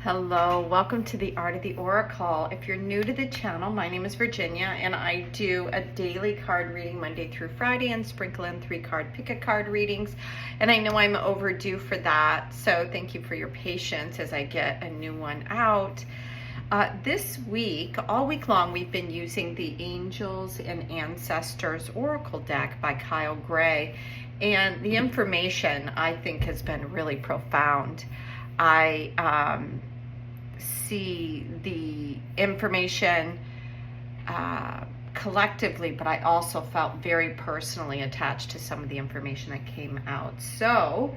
Hello, welcome to the Art of the Oracle. If you're new to the channel, my name is Virginia and I do a daily card reading Monday through Friday and sprinkle in 3-card pick-a-card readings. And I know I'm overdue for that, so thank you for your patience as I get a new one out. This week, all week long, we've been using the Angels and Ancestors Oracle deck by Kyle Gray. And the information, I think, has been really profound. I see the information collectively, but I also felt very personally attached to some of the information that came out. So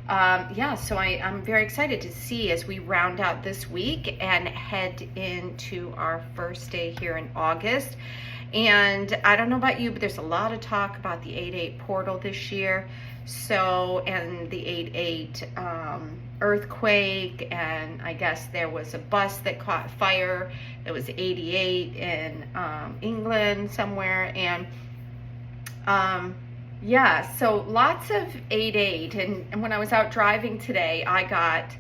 I'm very excited to see as we round out this week and head into our first day here in August. And I don't know about you, but there's a lot of talk about the 8/8 portal this year. So, and the 8/8 earthquake, and I guess there was a bus that caught fire. It was 88 in England somewhere, and yeah, so lots of 8/8, and when I was out driving today, I got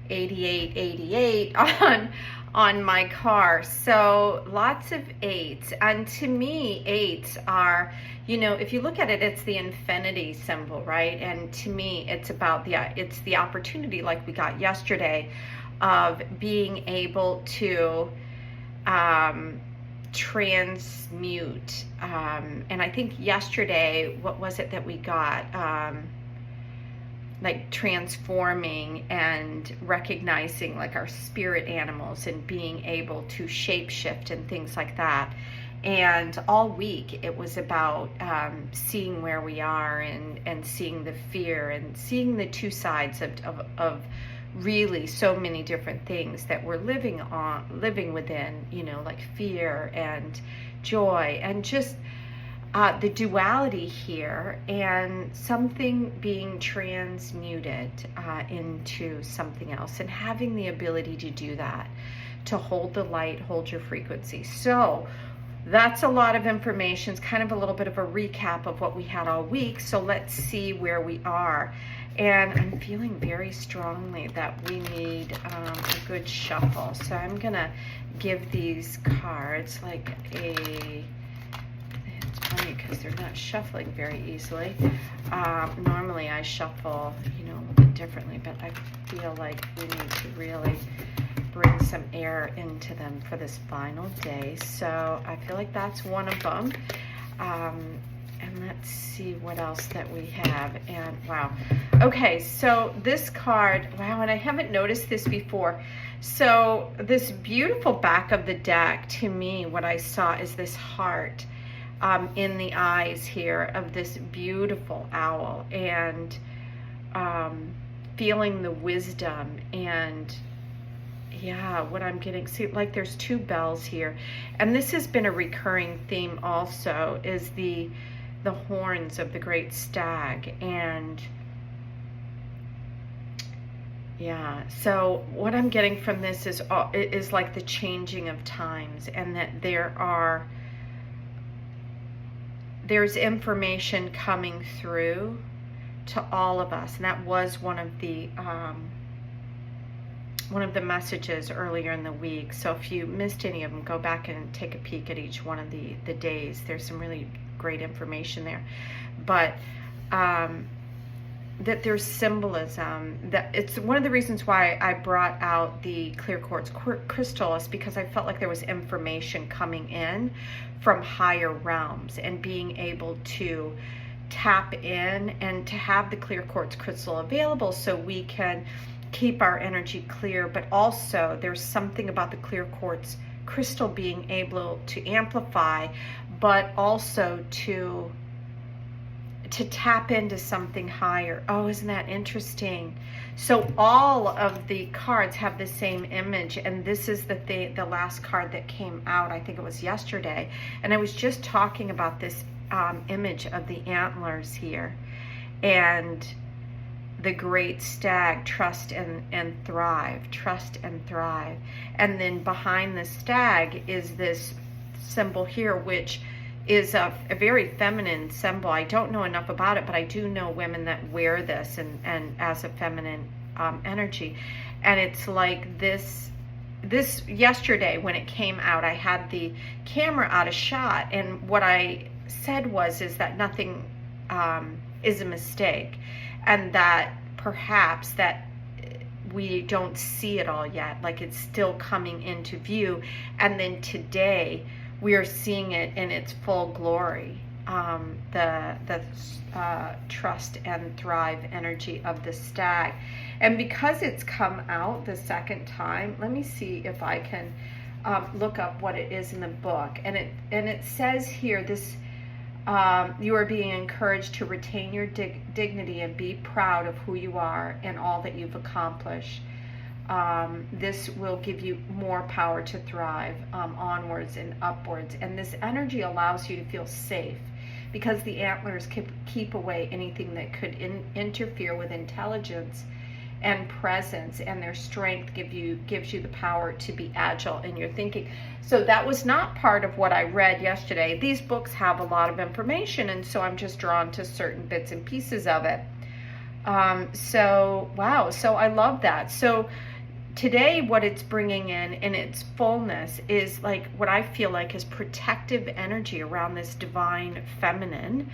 88 on my car. So lots of 8s, and to me 8s are, you know, if you look at it, it's the infinity symbol, right? And to me it's about it's the opportunity, like we got yesterday, of being able to transmute, and I think yesterday, what was it that we got? Like transforming and recognizing like our spirit animals and being able to shapeshift and things like that. And all week it was about seeing where we are and seeing the fear and seeing the two sides of really so many different things that we're living within, you know, like fear and joy and just the duality here, and something being transmuted into something else, and having the ability to do that, to hold the light, hold your frequency. So that's a lot of information. It's kind of a little bit of a recap of what we had all week. So let's see where we are. And I'm feeling very strongly that we need a good shuffle. So I'm gonna give these cards like because they're not shuffling very easily. Normally I shuffle, you know, a little bit differently, but I feel like we need to really bring some air into them for this final day. So I feel like that's one of them. And let's see what else that we have. And wow. Okay, so this card, wow, and I haven't noticed this before. So this beautiful back of the deck, to me, what I saw is this heart in the eyes here of this beautiful owl, and feeling the wisdom, and yeah, what I'm getting, see, like there's 2 bells here, and this has been a recurring theme also, is the horns of the great stag. And yeah, so what I'm getting from this is like the changing of times, and that there's information coming through to all of us. And that was one of the messages earlier in the week. So if you missed any of them, go back and take a peek at each one of the days. There's some really great information there. But that there's symbolism, that it's one of the reasons why I brought out the clear quartz crystal, is because I felt like there was information coming in from higher realms, and being able to tap in and to have the clear quartz crystal available so we can keep our energy clear. But also there's something about the clear quartz crystal being able to amplify, but also to tap into something higher. Oh, isn't that interesting? So all of the cards have the same image, and this is the last card that came out, I think it was yesterday, and I was just talking about this image of the antlers here, and the great stag, trust and thrive, trust and thrive. And then behind the stag is this symbol here, which is a very feminine symbol. I don't know enough about it, but I do know women that wear this and as a feminine energy. And it's like this yesterday when it came out, I had the camera out of shot, and what I said is that nothing is a mistake, and that perhaps that we don't see it all yet, like it's still coming into view, and then today we are seeing it in its full glory. The trust and thrive energy of the stag. And because it's come out the second time, let me see if I can look up what it is in the book. And it says here, this you are being encouraged to retain your dignity and be proud of who you are and all that you've accomplished. This will give you more power to thrive onwards and upwards. And this energy allows you to feel safe, because the antlers keep away anything that could interfere with intelligence and presence, and their strength gives you the power to be agile in your thinking. So that was not part of what I read yesterday. These books have a lot of information, and so I'm just drawn to certain bits and pieces of it. So wow, so I love that. So today what it's bringing in its fullness is like what I feel like is protective energy around this divine feminine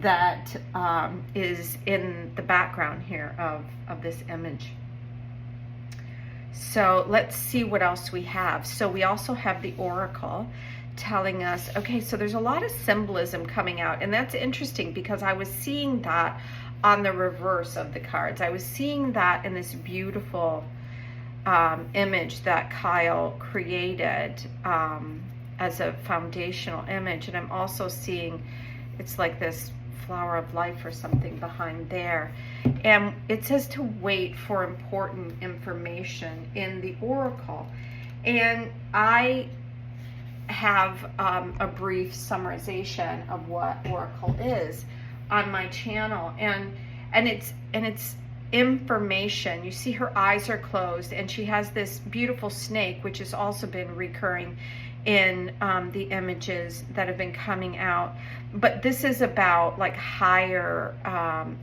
that is in the background here of this image. So let's see what else we have. So we also have the oracle telling us, okay, so there's a lot of symbolism coming out, and that's interesting because I was seeing that on the reverse of the cards. I was seeing that in this beautiful image that Kyle created as a foundational image, and I'm also seeing it's like this flower of life or something behind there, and it says to wait for important information in the oracle. And I have a brief summarization of what oracle is on my channel, and it's information. You see her eyes are closed, and she has this beautiful snake, which has also been recurring in the images that have been coming out. But this is about like higher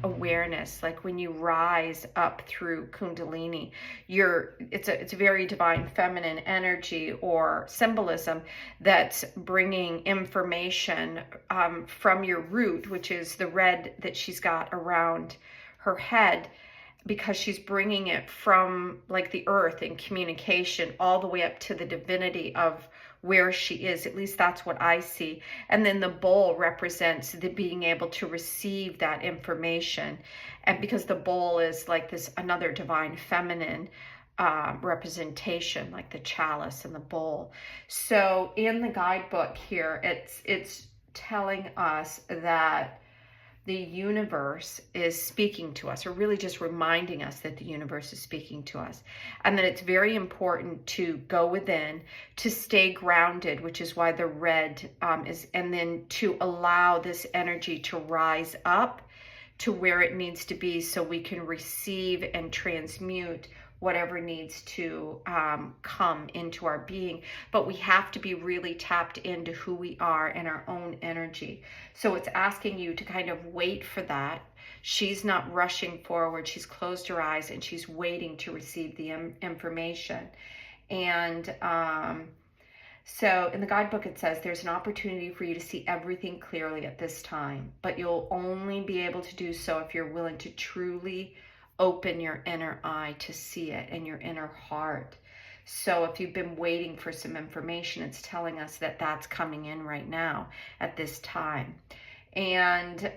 awareness, like when you rise up through Kundalini, it's a very divine feminine energy or symbolism that's bringing information from your root, which is the red that she's got around her head, because she's bringing it from like the earth and communication all the way up to the divinity of where she is. At least that's what I see. And then the bowl represents the being able to receive that information. And because the bowl is like this another divine feminine representation, like the chalice and the bowl. So in the guidebook here, it's telling us that the universe is speaking to us, or really just reminding us that the universe is speaking to us, and that it's very important to go within, to stay grounded, which is why the red is, and then to allow this energy to rise up to where it needs to be, so we can receive and transmute whatever needs to come into our being. But we have to be really tapped into who we are and our own energy. So it's asking you to kind of wait for that. She's not rushing forward. She's closed her eyes and she's waiting to receive the information. And so in the guidebook, it says there's an opportunity for you to see everything clearly at this time, but you'll only be able to do so if you're willing to truly open your inner eye to see it, and your inner heart. So if you've been waiting for some information, it's telling us that that's coming in right now at this time. And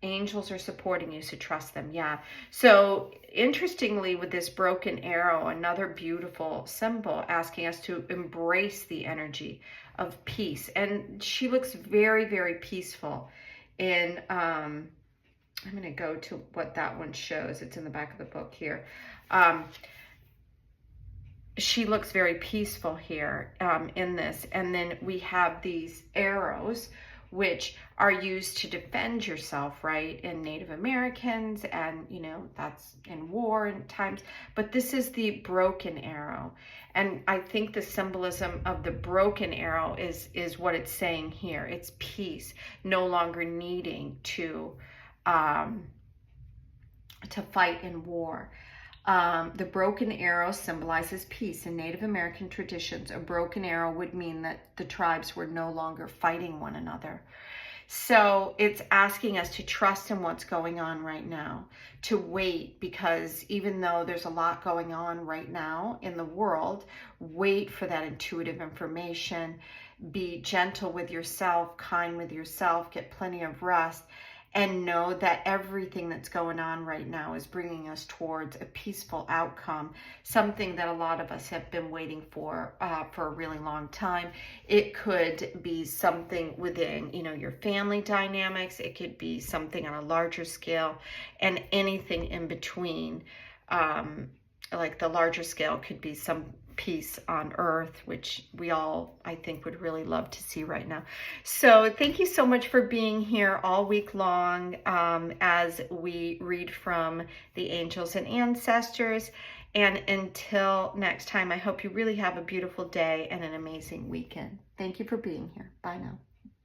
angels are supporting you, so trust them. Yeah. So interestingly, with this broken arrow, another beautiful symbol asking us to embrace the energy of peace. And she looks very, very peaceful in I'm going to go to what that one shows. It's in the back of the book here. She looks very peaceful here in this. And then we have these arrows, which are used to defend yourself, right? In Native Americans, and, you know, that's in war and times. But this is the broken arrow. And I think the symbolism of the broken arrow is what it's saying here. It's peace, no longer needing to fight in war. The broken arrow symbolizes peace. In Native American traditions, a broken arrow would mean that the tribes were no longer fighting one another. So it's asking us to trust in what's going on right now, to wait, because even though there's a lot going on right now in the world, wait for that intuitive information. Be gentle with yourself, kind with yourself, get plenty of rest, and know that everything that's going on right now is bringing us towards a peaceful outcome, something that a lot of us have been waiting for a really long time. It could be something within, your family dynamics. It could be something on a larger scale, and anything in between. Like the larger scale could be some peace on earth, which we all, I think, would really love to see right now. So thank you so much for being here all week long as we read from the angels and ancestors. And until next time, I hope you really have a beautiful day and an amazing weekend. Thank you for being here. Bye now.